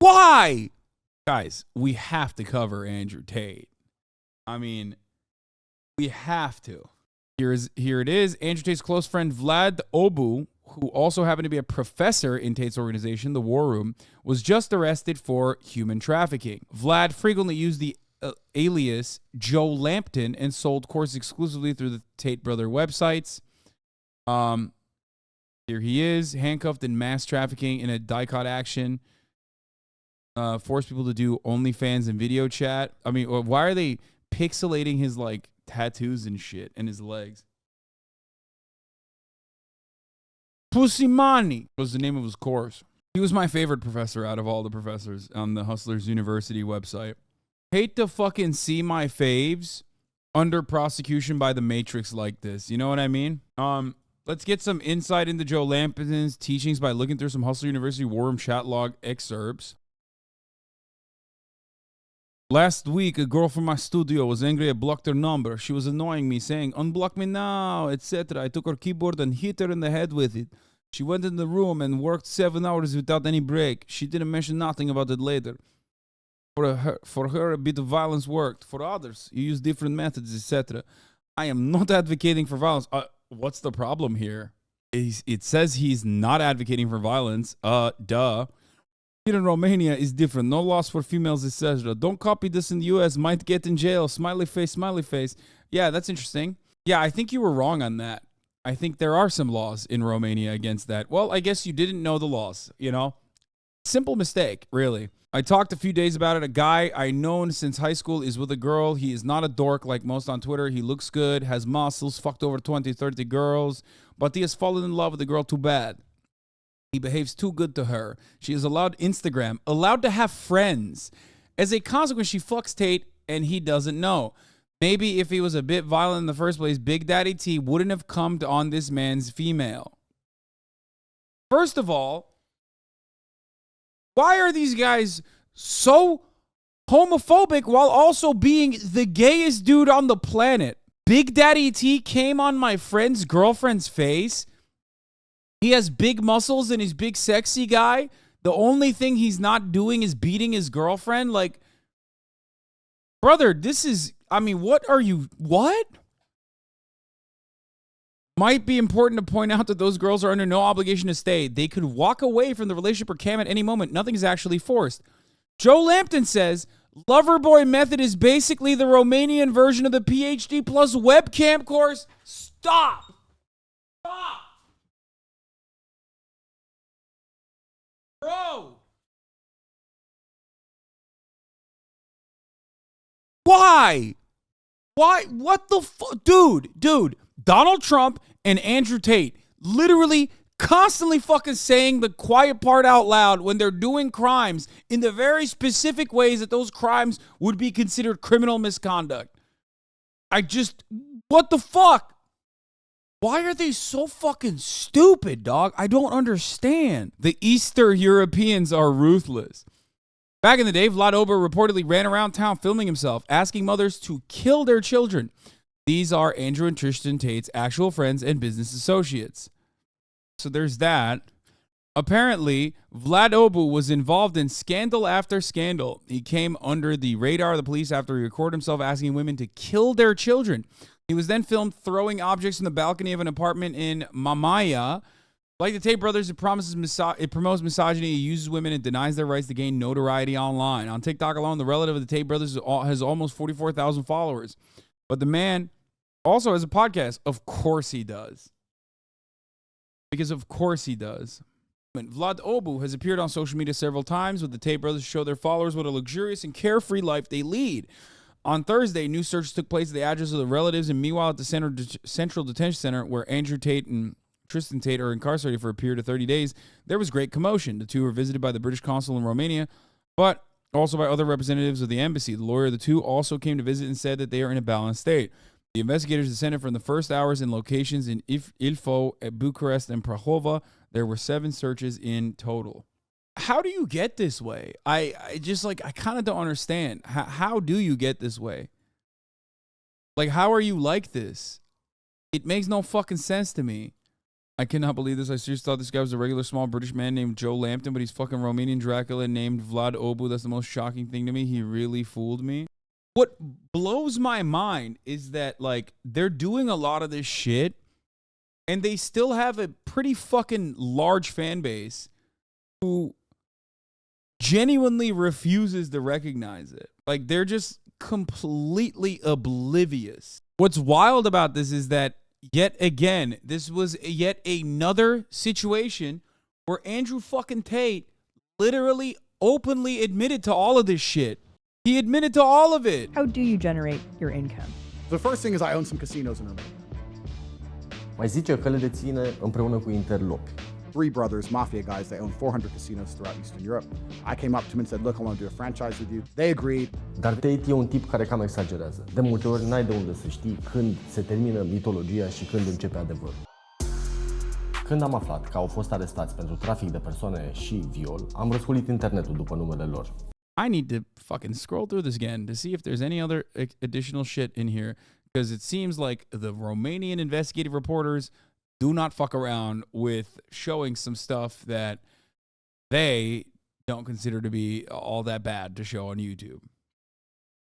Why? Guys, we have to cover Andrew Tate. I mean, we have to. Here it is. Andrew Tate's close friend Vlad Obu, who also happened to be a professor in Tate's organization, the War Room, was just arrested for human trafficking. Vlad frequently used the alias Joe Lampton and sold courses exclusively through the Tate brother websites. Here he is, handcuffed in mass trafficking in a DICOT action. Force people to do OnlyFans and video chat. I mean, why are they pixelating his like tattoos and shit and his legs? Pussy Money was the name of his course. He was my favorite professor out of all the professors on the Hustlers University website. Hate to fucking see my faves under prosecution by the Matrix like this. You know what I mean? Let's get some insight into Joe Lampton's teachings by looking through some Hustler University War Room chat log excerpts. Last week, a girl from my studio was angry I blocked her number. She was annoying me, saying, "Unblock me now," etc. I took her keyboard and hit her in the head with it. She went in the room and worked 7 hours without any break. She didn't mention nothing about it later. For her, a bit of violence worked. For others, you use different methods, etc. I am not advocating for violence. What's the problem here? It says he's not advocating for violence. Duh. Here in Romania is different. No laws for females, etc. Don't copy this in the U.S. Might get in jail. Smiley face, smiley face. Yeah, that's interesting. Yeah, I think you were wrong on that. I think there are some laws in Romania against that. Well, I guess you didn't know the laws, you know? Simple mistake, really. I talked a few days about it. A guy I known since high school is with a girl. He is not a dork like most on Twitter. He looks good, has muscles, fucked over 20, 30 girls, but he has fallen in love with the girl too bad. He behaves too good to her. She is allowed Instagram, allowed to have friends. As a consequence, she fucks Tate, and he doesn't know. Maybe if he was a bit violent in the first place, Big Daddy T wouldn't have come on this man's female. First of all, why are these guys so homophobic while also being the gayest dude on the planet? Big Daddy T came on my friend's girlfriend's face. He has big muscles and he's big sexy guy. The only thing he's not doing is beating his girlfriend. Like, brother, this is, I mean, what? Might be important to point out that those girls are under no obligation to stay. They could walk away from the relationship or cam at any moment. Nothing is actually forced. Joe Lampton says, Loverboy method is basically the Romanian version of the PhD plus webcam course. Stop. Bro. Why? What the fuck? Dude. Donald Trump and Andrew Tate literally constantly fucking saying the quiet part out loud when they're doing crimes in the very specific ways that those crimes would be considered criminal misconduct. What the fuck? Why are they so fucking stupid, dog? I don't understand. The Eastern Europeans are ruthless. Back in the day, Vlad Ober reportedly ran around town filming himself, asking mothers to kill their children. These are Andrew and Tristan Tate's actual friends and business associates. So there's that. Apparently, Vlad Obu was involved in scandal after scandal. He came under the radar of the police after he recorded himself asking women to kill their children. He was then filmed throwing objects from the balcony of an apartment in Mamaia. Like the Tate brothers, it promotes misogyny, it uses women, and denies their rights to gain notoriety online. On TikTok alone, the relative of the Tate brothers has almost 44,000 followers. But the man also has a podcast. Of course he does. Because of course he does. Vlad Obu has appeared on social media several times with the Tate brothers to show their followers what a luxurious and carefree life they lead. On Thursday, new searches took place at the address of the relatives, and meanwhile at the Central Detention Center, where Andrew Tate and Tristan Tate are incarcerated for a period of 30 days, there was great commotion. The two were visited by the British consul in Romania, but also by other representatives of the embassy. The lawyer of the two also came to visit and said that they are in a balanced state. The investigators descended from the first hours in locations in Ilfov, Bucharest, and Prahova. There were 7 searches in total. How do you get this way? I kind of don't understand. How do you get this way? Like, how are you like this? It makes no fucking sense to me. I cannot believe this. I seriously thought this guy was a regular small British man named Joe Lampton, but he's fucking Romanian Dracula named Vlad Obu. That's the most shocking thing to me. He really fooled me. What blows my mind is that, like, they're doing a lot of this shit, and they still have a pretty fucking large fan base who genuinely refuses to recognize it. Like, they're just completely oblivious. What's wild about this is that, yet again, this was yet another situation where Andrew fucking Tate literally openly admitted to all of this shit. He admitted to all of it. How do you generate your income? The first thing is I own some casinos in Romania. Mai zice că le deține împreună cu interlopi. 3 brothers, MAFIA guys, they own 400 casinos throughout Eastern Europe. I came up to him and said, look, I want to do a franchise with you. They agreed. Dar Tate e un tip care cam exagerează. De multe ori n-ai de unde să știi când se termină mitologia și când începe adevărul. Când am aflat că au fost arestați pentru trafic de persoane și viol, am răscolit internetul după numele lor. I need to fucking scroll through this again to see if there's any other additional shit in here, because it seems like the Romanian investigative reporters do not fuck around with showing some stuff that they don't consider to be all that bad to show on YouTube.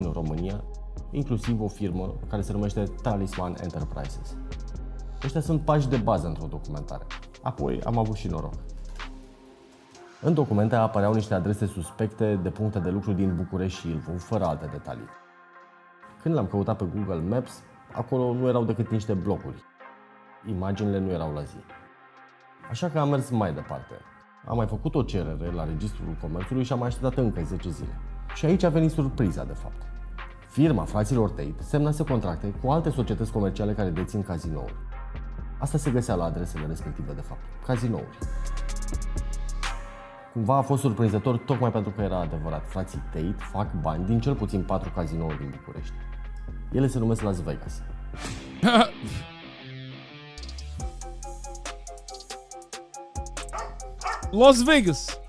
În România, inclusiv o firmă care se numește Talisman Enterprises. Ăștia sunt pași de bază într-o documentare. Apoi am avut și noroc. În documente apăreau niște adrese suspecte de puncte de lucru din București și Ilfov, fără alte detalii. Când l-am căutat pe Google Maps, acolo nu erau decât niște blocuri. Imaginile nu erau la zi. Așa că am mers mai departe. Am mai făcut o cerere la Registrul Comerțului și am mai așteptat încă 10 zile. Și aici a venit surpriza, de fapt. Firma fraților Tate semnase contracte cu alte societăți comerciale care dețin cazinouri. Asta se găsea la adresele respective, de fapt. Cazinouri. Cumva a fost surprinzător tocmai pentru că era adevărat. Frații Tate fac bani din cel puțin 4 cazinouri din București. Ele se numesc Las Vegas. Las Vegas.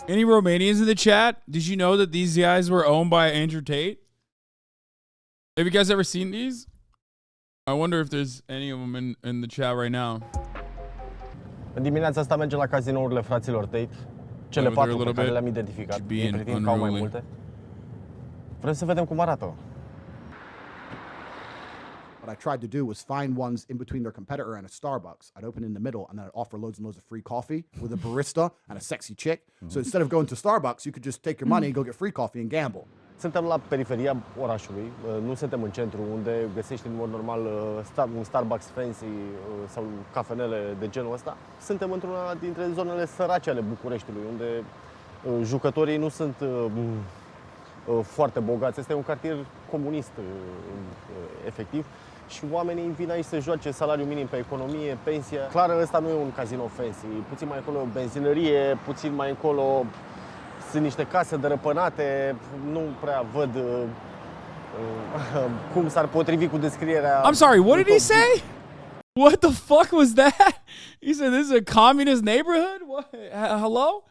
Any Romanians in the chat? Did you know that these guys were owned by Andrew Tate? Have you guys ever seen these? I wonder if there's any of them in the chat right now. În dimineața asta mergem la cazinourile fraților Tate. Cele 4 pe care le-am identificat. Ei pretind că au mai multe. Vrem să vedem cum arată. What I tried to do was find ones in between their competitor and a Starbucks. I'd open in the middle and then I'd offer loads and loads of free coffee with a barista and a sexy chick. So instead of going to Starbucks, you could just take your money, go get free coffee and gamble. Suntem la periferia orașului, nu suntem în centru unde găsești în mod normal un Starbucks fancy sau cafenele de genul ăsta. Suntem într-una dintre zonele sărace ale Bucureștiului, unde jucătorii nu sunt foarte bogați. Este un cartier comunist, efectiv. Și oamenii vin aici să joace salariul minim pe economie, pensia. Clar, ăsta nu e un casino fancy. Puțin mai încolo o benzinărie, puțin mai încolo sunt niște case dărăpânate. Nu prea văd cum s-ar potrivi cu descrierea. I'm sorry, what did he say? What the fuck was that? He said this is a communist neighborhood? What? Hello?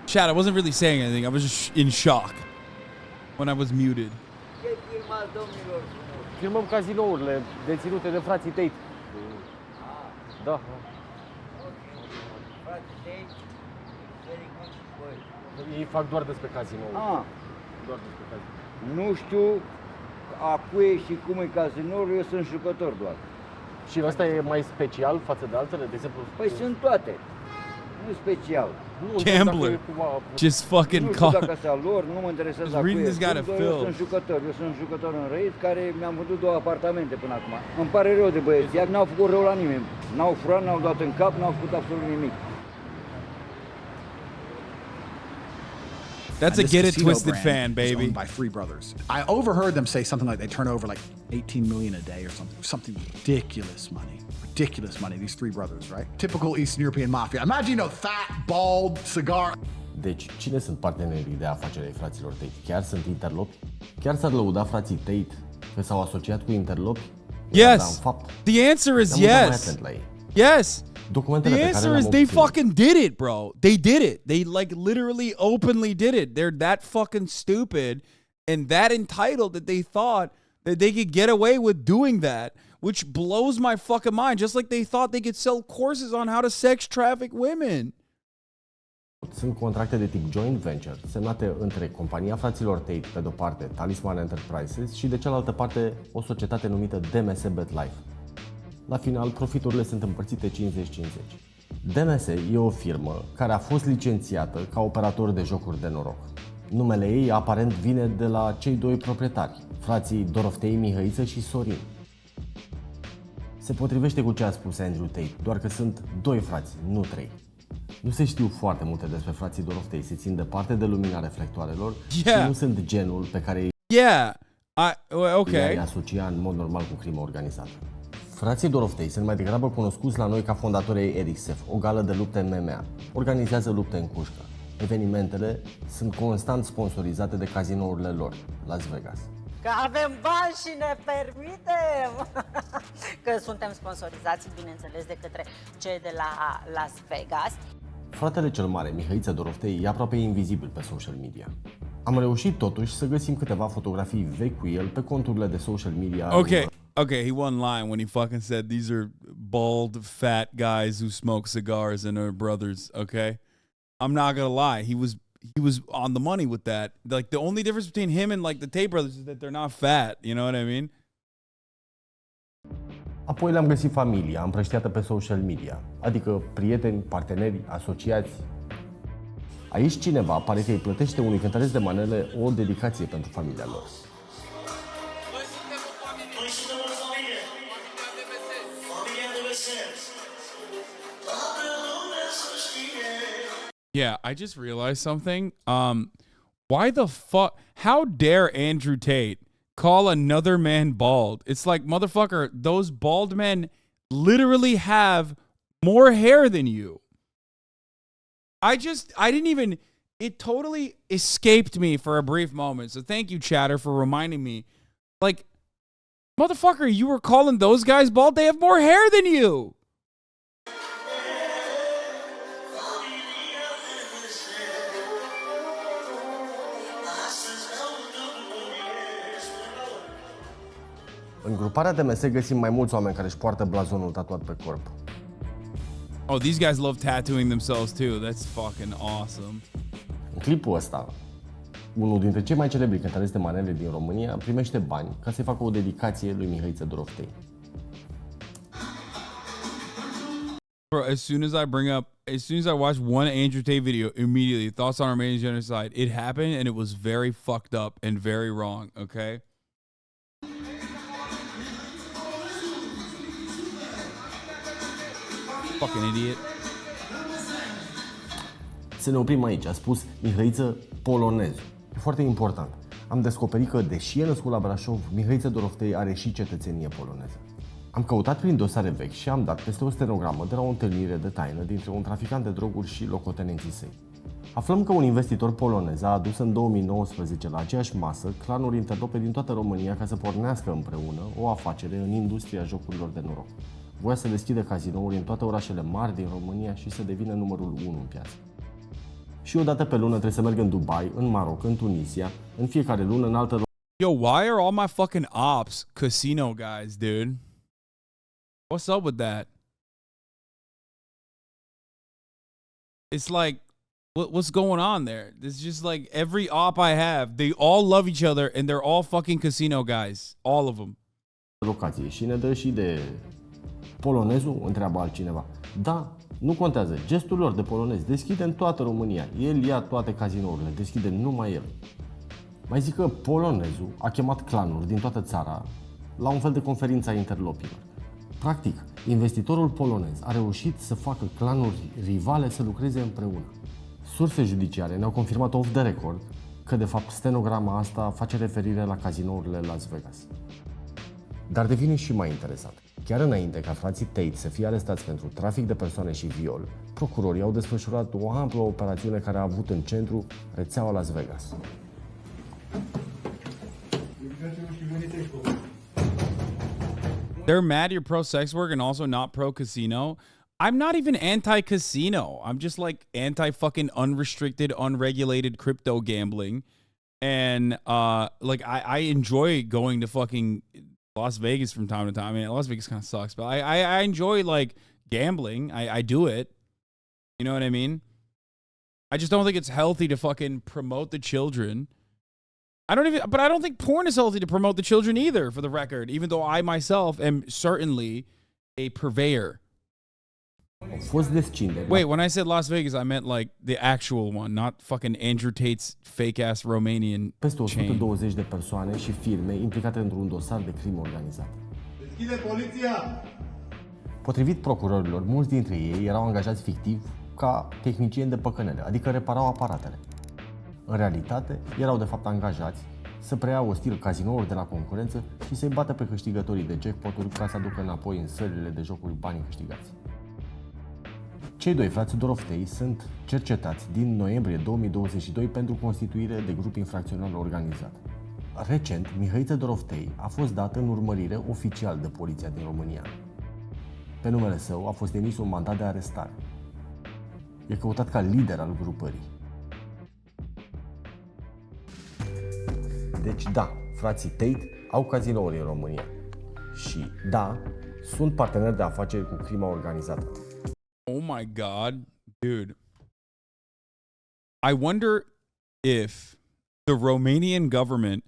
Chat, I wasn't really saying anything. I was just in shock when I was muted. Filmăm cazinourile deținute de frații Tate. Da. Ei fac doar despre cazinouri. Doar despre cazinouri. Nu știu a cui și cum e cazinoul, eu sunt jucător doar. Și ăsta e mai special față de altele? De exemplu, Păi sunt toate. Nu special. Gambler. Just fucking Nu știu dacă sunt lor, nu mă interesează a cui reading this guy to eu sunt jucător. Eu sunt jucător în Raid care mi-am vândut 2 apartamente până acum. Îmi pare rău de băieți, iar n-au făcut rău la nimeni. N-au furat, n-au dat în cap, n-au făcut absolut nimic. That's a Get It Twisted fan, baby. Owned by 3 brothers. I overheard them say something like they turn over like 18 million a day or something ridiculous money. Ridiculous money, these 3 brothers, right? Typical Eastern European mafia. Imagine, fat, bald, cigar. Deci, cine sunt partenerii de afaceri ai fraților Tate? Chiar sunt interlopi? Chiar s-ar lăuda frații Tate că s-au asociat cu interlopi? Yes. The answer is yes. Yes. Documentele The pe care answer le-am is they obținut. fucking did it, bro. They did it. They like literally openly did it. They're that fucking stupid and that entitled that they thought that they could get away with doing that, which blows my fucking mind. Just like they thought they could sell courses on how to sex traffic women. Sunt contracte de tip joint venture semnate între compania fraților Tate, pe de-o parte Talisman Enterprises și de cealaltă parte o societate numită DMS Bet Life. La final, profiturile sunt împărțite 50-50. DMS e o firmă care a fost licențiată ca operator de jocuri de noroc. Numele ei aparent vine de la cei doi proprietari, frații Doroftei, Mihăiță și Sorin. Se potrivește cu ce a spus Andrew Tate, doar că sunt doi frați, nu trei. Nu se știu foarte multe despre frații Doroftei, se țin departe de lumina reflectoarelor și nu sunt genul pe care îi asocia în mod normal cu crimă organizată. Frații Doroftei sunt mai degrabă cunoscuți la noi ca fondatorii Ericsev, o gală de lupte MMA. Organizează lupte în cușcă. Evenimentele sunt constant sponsorizate de cazinourile lor, Las Vegas. Că avem bani și ne permitem! Că suntem sponsorizați, bineînțeles, de către cei de la Las Vegas. Fratele cel mare, Mihăiță Doroftei, e aproape invizibil pe social media. Am reușit totuși să găsim câteva fotografii vechi cu el pe conturile de social media. Okay, he won line when he fucking said these are bald, fat guys who smoke cigars and are brothers, okay? I'm not gonna lie, he was on the money with that. Like the only difference between him and like the Tate brothers is that they're not fat, you know what I mean? Apoi le-am găsit familia împrăștiată pe social media, adică prieteni, parteneri, asociați. Aici cineva pare că îi plătește unui cântăresc de manele o dedicație pentru familia lor. Yeah, I just realized something. Why the fuck? How dare Andrew Tate call another man bald? It's like, motherfucker, those bald men literally have more hair than you. It totally escaped me for a brief moment. So thank you, chatter, for reminding me. Like, motherfucker, you were calling those guys bald? They have more hair than you. În gruparea DMS găsim mai mulți oameni care își poartă blazonul tatuat pe corp. Oh, these guys love tattooing themselves too. That's fucking awesome. În clipul ăsta, unul dintre cei mai celebri cântăreți de manele din România primește bani ca să-i facă o dedicație lui Mihăiță Doroftei. Bro, as soon as I watched one Andrew Tate video, immediately thoughts on Armenian genocide. It happened and it was very fucked up and very wrong, okay? Fucking idiot. Să ne oprim aici, a spus Mihăiță Polonezu. E foarte important. Am descoperit că, deși e născut la Brașov, Mihăiță Doroftei are și cetățenie poloneză. Am căutat prin dosare vechi și am dat peste o stenogramă de la o întâlnire de taină dintre un traficant de droguri și locotenenții săi. Aflăm că un investitor polonez a adus în 2019 la aceeași masă clanuri interlope din toată România ca să pornească împreună o afacere în industria jocurilor de noroc. Voia să deschidă cazinouri în toate orașele mari din România și să devină numărul 1 în piață. Și o dată pe lună trebuie să merg în Dubai, în Maroc, în Tunisia, în fiecare lună în altă. Yo, why are all my fucking ops casino guys, dude? What's up with that? It's like, what's going on there? It's just like every op I have, they all love each other and they're all fucking casino guys. All of them. Locație și ne dă și de polonezul, întreabă altcineva. Da, nu contează, gestul lor de polonez deschide în toată România. El ia toate cazinourile, deschide numai el. Mai zic că polonezul a chemat clanuri din toată țara la un fel de conferință a interlopilor. Practic, investitorul polonez a reușit să facă clanuri rivale să lucreze împreună. Surse judiciare ne-au confirmat off the record că, de fapt, stenograma asta face referire la cazinourile Las Vegas. Dar devine și mai interesant. Chiar înainte ca frații Tate să fie arestați pentru trafic de persoane și viol, procurorii au desfășurat o amplă operațiune care a avut în centru rețeaua Las Vegas. They're mad you're pro sex work and also not pro casino. I'm not even anti-casino. I'm just like anti-fucking unrestricted, unregulated crypto gambling. And like I enjoy going to fucking Las Vegas from time to time. I mean, Las Vegas kind of sucks, but I enjoy like gambling. I do it. You know what I mean? I just don't think it's healthy to fucking promote the children. I don't think porn is healthy to promote the children either, for the record, even though I myself am certainly a purveyor. Au fost descinderi. Wait, when I said Las Vegas, I meant like the actual one, not fucking Andrew Tate's fake-ass Romanian Peste chain. 120 de persoane și firme implicate într-un dosar de crimă organizată. Deschide poliția! Potrivit procurorilor, mulți dintre ei erau angajați fictiv ca tehnicieni de păcănele, adică reparau aparatele. În realitate, erau de fapt angajați să preia ostil cazinouri de la concurență și să-i bată pe câștigătorii de jackpot-uri ca să aducă înapoi în sălile de jocuri banii câștigați. Cei doi frați Doroftei sunt cercetați din noiembrie 2022 pentru constituire de grup infracțional organizat. Recent, Mihăiță Doroftei a fost dată în urmărire oficial de poliția din România. Pe numele său a fost emis un mandat de arestare. E căutat ca lider al grupării. Deci da, frații Tate au cazinouri în România. Și da, sunt parteneri de afaceri cu crima organizată. Oh my God, dude. I wonder if the Romanian government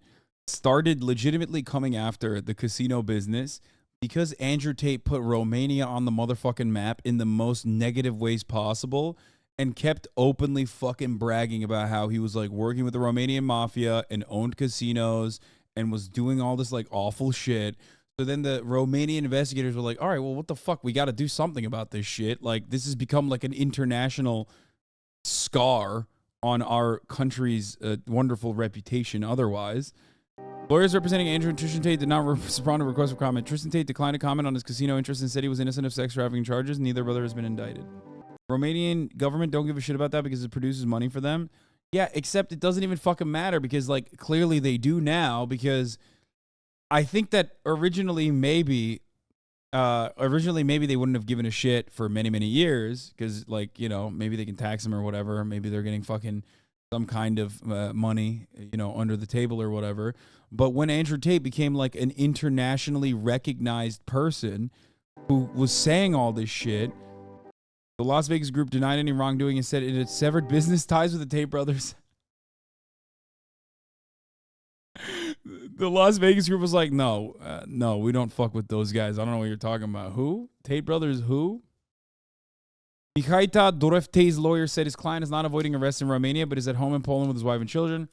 started legitimately coming after the casino business because Andrew Tate put Romania on the motherfucking map in the most negative ways possible and kept openly fucking bragging about how he was like working with the Romanian mafia and owned casinos and was doing all this like awful shit. So then the Romanian investigators were like, all right, well, what the fuck? We got to do something about this shit. Like, this has become like an international scar on our country's wonderful reputation otherwise. Lawyers representing Andrew and Tristan Tate did not respond to requests for comment. Tristan Tate declined to comment on his casino interest and said he was innocent of sex trafficking charges. Neither brother has been indicted. Romanian government don't give a shit about that because it produces money for them. Yeah, except it doesn't even fucking matter because, like, clearly they do now because I think that originally maybe they wouldn't have given a shit for many, many years because, like, you know, maybe they can tax them or whatever. Maybe they're getting fucking some kind of money, you know, under the table or whatever. But when Andrew Tate became like an internationally recognized person who was saying all this shit, the Las Vegas group denied any wrongdoing and said it had severed business ties with the Tate brothers. The Las Vegas group was like, no, we don't fuck with those guys. I don't know what you're talking about. Who? Tate brothers who? Mihăiță Doroftei's lawyer said his client is not avoiding arrest in Romania, but is at home in Poland with his wife and children.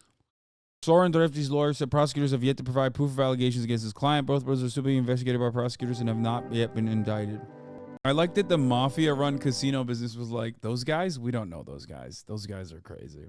Soren Doroftei's lawyer said prosecutors have yet to provide proof of allegations against his client. Both brothers are still being investigated by prosecutors and have not yet been indicted. I like that the mafia-run casino business was like, those guys? We don't know those guys. Those guys are crazy.